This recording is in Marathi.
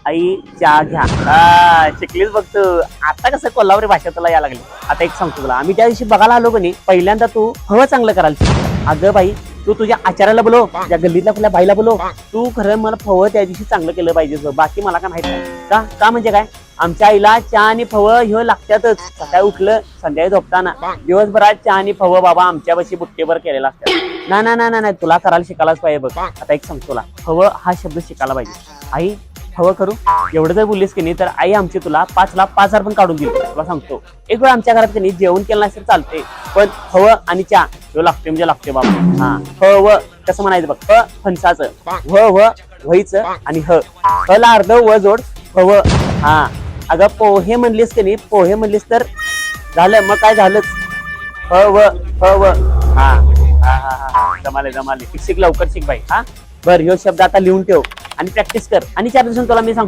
आई चहा घ्या. शिकलीच बघ तू. आता कसं कोल्हापुरी भाषा तुला यायला लागली. आता एक सांगतो तुला, आम्ही त्या दिवशी बघायला आलो की नाही, पहिल्यांदा तू हवं चांगलं करायला. अगं बाई, तू तुझ्या आचार्याला बोलव, त्या गल्लीतल्या कुठल्या बाईला बोलव. तू खरं मला फवं त्या दिवशी चांगलं केलं पाहिजे. बाकी मला काय माहित नाही. का म्हणजे काय, आमच्या आईला चहा आणि फवं हे लागतातच. सकाळी उठलं, संध्याकाळी झोपताना, दिवसभरात चहा आणि फवं बाबा आमच्यापाशी बुट्टेभर केलेला असतात. नाही, तुला करायला शिकायलाच पाहिजे बघ. आता एक सांगतो तुला, फवं हा शब्द शिकायला पाहिजे. आई फवं करू एवढं जर बोललीस की नाही, तर आई आमची तुला 5,00,000 पण काढून दिली. तुला सांगतो, एक वेळ आमच्या घरात की नाही जेवण केलं नसेल चालते, पण फवं आणि चहा तो लागते म्हणजे लागते बाबा. हा फवं कसं म्हणायचं बघ, फणसाचं, व्हायचं आणि हला अर्ध व जोड फवं. हा अगं पोहे म्हणलीस की नाही, पोहे म्हणलीस तर झालं, मग काय झालंच. हा जमाले शिक लवकर शिक बाई. हा बर, ह्यो शब्द आता लिहून ठेव आणि प्रॅक्टिस कर. आणि 4 दिवसांनी तुला मी सांगतो